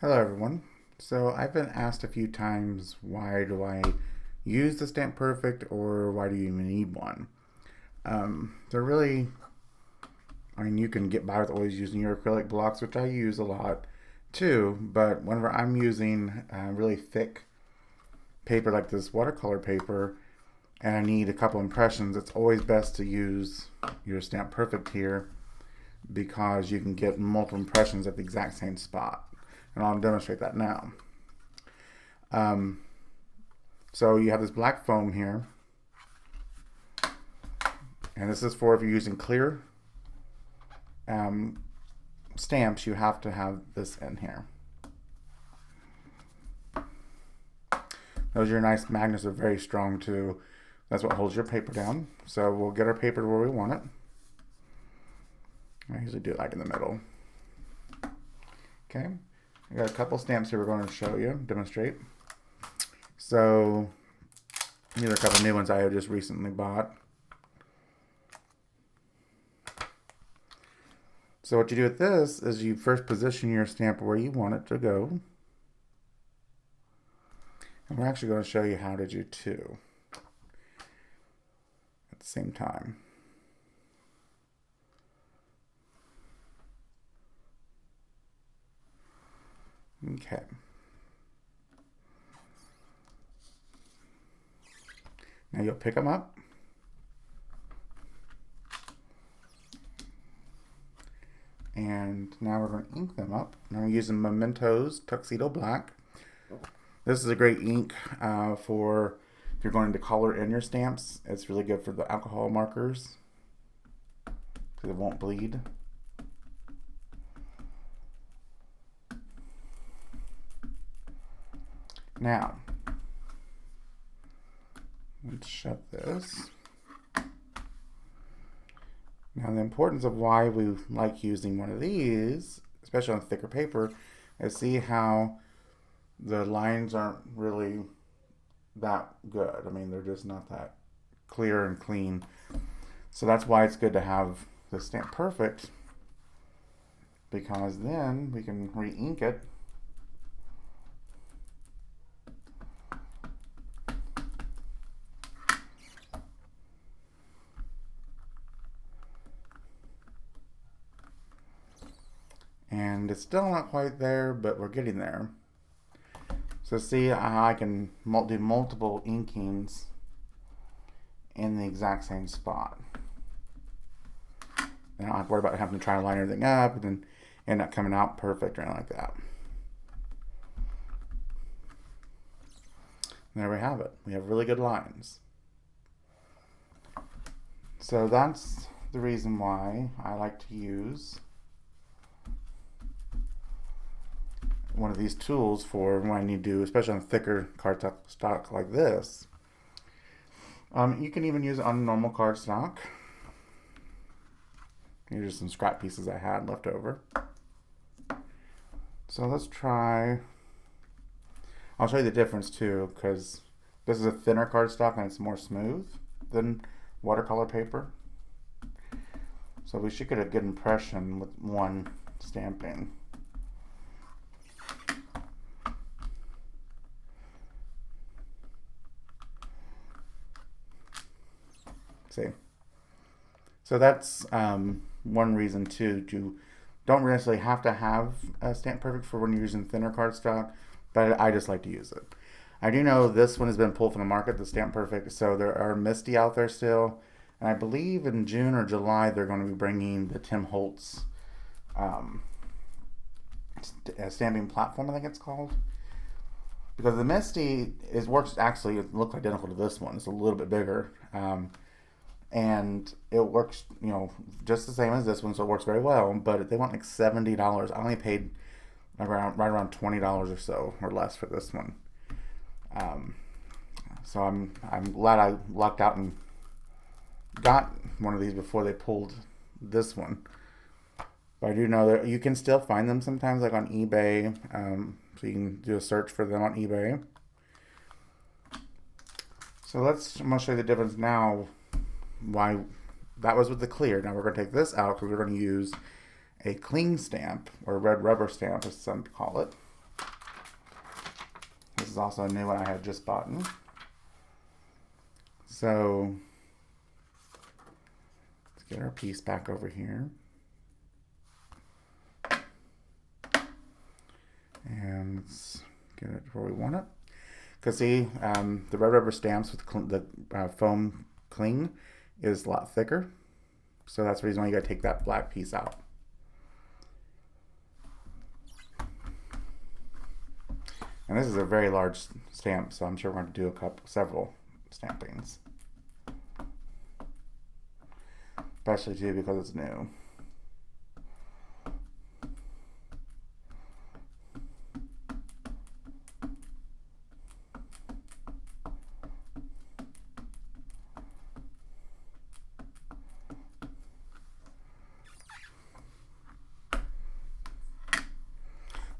Hello everyone. So I've been asked a few times, why do I use the Stamp Perfect, or why do you even need one? They're really, you can get by with always using your acrylic blocks, which I use a lot too, but whenever I'm using really thick paper like this watercolor paper and I need a couple impressions, it's always best to use your Stamp Perfect here because you can get multiple impressions at the exact same spot. And I'll demonstrate that now. Um, so you have this black foam here, and this is for if you're using clear stamps, you have to have this in here. Those are your nice magnets, are very strong too. That's what holds your paper down. So we'll get our paper to where we want it. I usually do it like in the middle. Okay, I got a couple stamps here we're going to show you, demonstrate. So these are a couple new ones I just recently bought. So what you do with this is you first position your stamp where you want it to go. And we're actually going to show you how to do two at the same time. Okay. Now you'll pick them up. And now we're going to ink them up. Now we're using Memento's Tuxedo Black. This is a great ink for if you're going to color in your stamps. It's really good for the alcohol markers because it won't bleed. Now, let's shut this. Now, the importance of why we like using one of these, especially on thicker paper, is see how the lines aren't really that good. I mean, they're just not that clear and clean. So that's why it's good to have the Stamp Perfect, because then we can re-ink it. And it's still not quite there, but we're getting there. So see, I can do multiple inkings in the exact same spot. And I don't have to worry about having to try to line everything up and then end up coming out perfect or anything like that. And there we have it. We have really good lines. So that's the reason why I like to use one of these tools for when I need to, especially on thicker cardstock like this. You can even use it on normal cardstock. Here's some scrap pieces I had left over. So let's try. I'll show you the difference too, because this is a thinner cardstock and it's more smooth than watercolor paper. So we should get a good impression with one stamping. See, so that's one reason too. You don't necessarily have to have a Stamp Perfect for when you're using thinner cardstock, but I just like to use it. I do know this one has been pulled from the market, the Stamp Perfect, so there are Misty out there still, and I believe in June or July they're going to be bringing the Tim Holtz stamping platform, I think it's called. Because the Misty works actually, it looks identical to this one. It's a little bit bigger. And it works, just the same as this one, so it works very well. But they want like $70. I only paid right around $20 or so or less for this one. So I'm glad I lucked out and got one of these before they pulled this one. But I do know that you can still find them sometimes, like on eBay. So you can do a search for them on eBay. So I'm going to show you the difference now. Why that was with the clear. Now we're going to take this out because we're going to use a cling stamp, or red rubber stamp as some call it. is also a new one I had just bought. So let's get our piece back over here. And let's get it where we want it. Because see, the red rubber stamps with the foam cling is a lot thicker. So that's the reason why you got to take that black piece out. And this is a very large stamp, so I'm sure we're going to do several stampings. Especially too because it's new.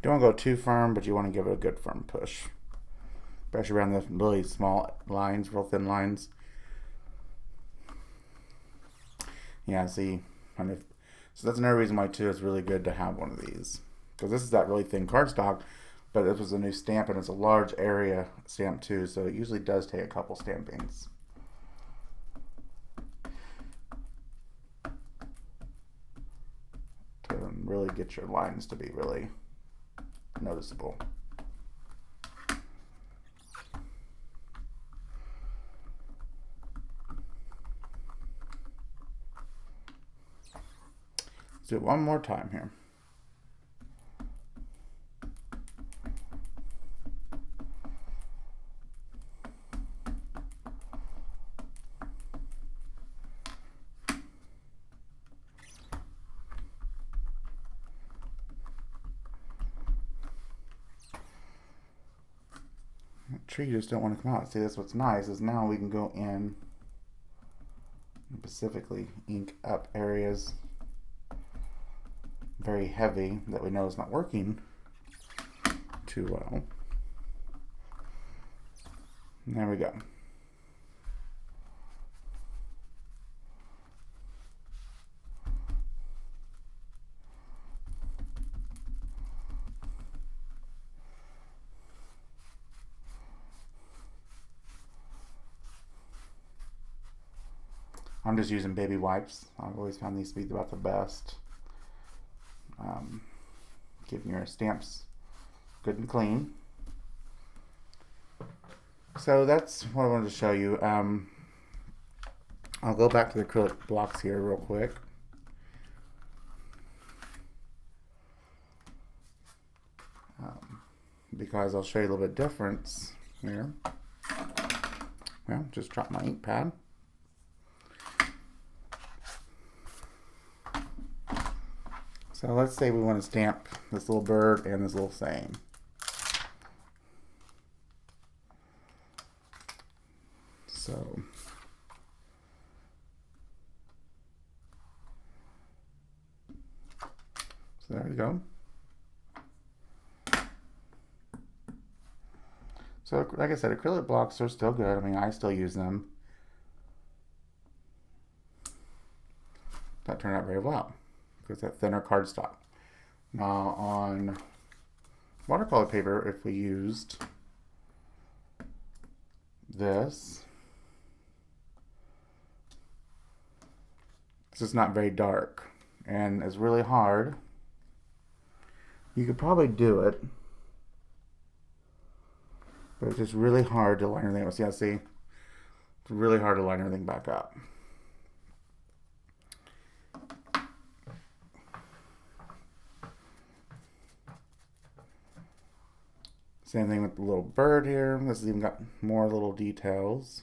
Don't go too firm, but you want to give it a good firm push. Especially around the really small lines, real thin lines. Yeah, see, so that's another reason why too it's really good to have one of these. Because this is that really thin cardstock, but this was a new stamp and it's a large area stamp too, so it usually does take a couple stampings. To really get your lines to be really noticeable. Let's do it one more time here. Tree just don't want to come out. See, that's what's nice is now we can go in and specifically ink up areas very heavy that we know is not working too well. And there we go. I'm just using baby wipes. I've always found these to be about the best. Keeping your stamps good and clean. So that's what I wanted to show you. I'll go back to the acrylic blocks here real quick. Because I'll show you a little bit difference here. Well, just drop my ink pad. So let's say we want to stamp this little bird and this little saying. So there we go. So like I said, acrylic blocks are still good. I mean, I still use them. That turned out very well because that thinner cardstock. Now on watercolor paper, if we used this is not very dark and it's really hard. You could probably do it, but it's just really hard to line everything up. See, it's really hard to line everything back up. Same thing with the little bird here. This has even got more little details.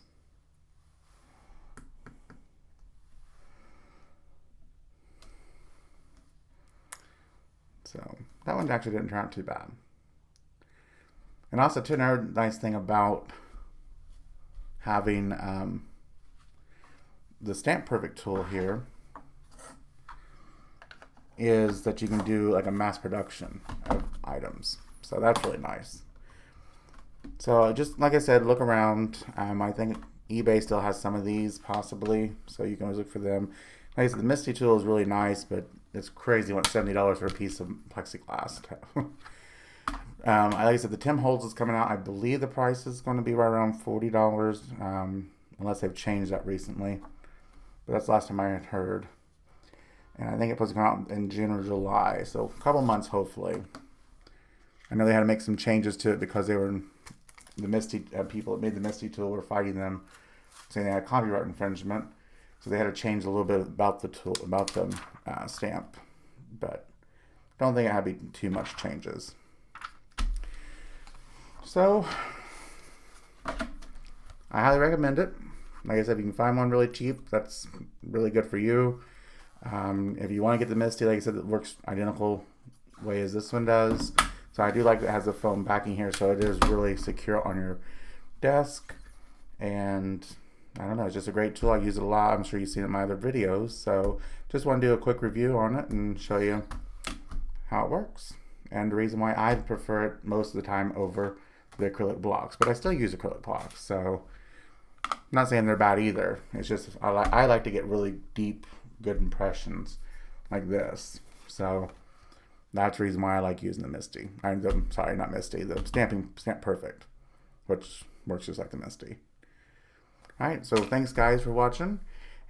So that one actually didn't turn out too bad. And also too, another nice thing about having the Stamp Perfect tool here is that you can do like a mass production of items. So that's really nice. So just like I said, look around. I think eBay still has some of these possibly, so you can always look for them. Like I said, the Misty tool is really nice, but it's crazy. What, $70 for a piece of plexiglass. Like I said, the Tim Holtz is coming out. I believe the price is going to be right around $40, unless they've changed that recently. But that's the last time I had heard. And I think it's supposed to come out in June or July, so a couple months hopefully. I know they had to make some changes to it because they were the Misty people that made the Misty tool were fighting them, saying they had copyright infringement. So they had to change a little bit about the tool, about the stamp, but don't think it had to be too much changes. So I highly recommend it. Like I said, if you can find one really cheap, that's really good for you. If you want to get the Misty, like I said, it works identical way as this one does. So I do like that it has a foam backing here, so it is really secure on your desk. And I don't know, it's just a great tool. I use it a lot. I'm sure you've seen it in my other videos. So just want to do a quick review on it and show you how it works. And the reason why I prefer it most of the time over the acrylic blocks. But I still use acrylic blocks, so I'm not saying they're bad either. It's just I like to get really deep, good impressions like this. So that's the reason why I like using the Misty. Sorry, not Misty. The Stamp Perfect, which works just like the Misty. Alright, so thanks guys for watching.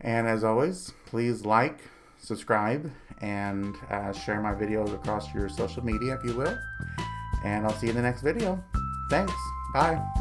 And as always, please like, subscribe, and share my videos across your social media if you will. And I'll see you in the next video. Thanks. Bye.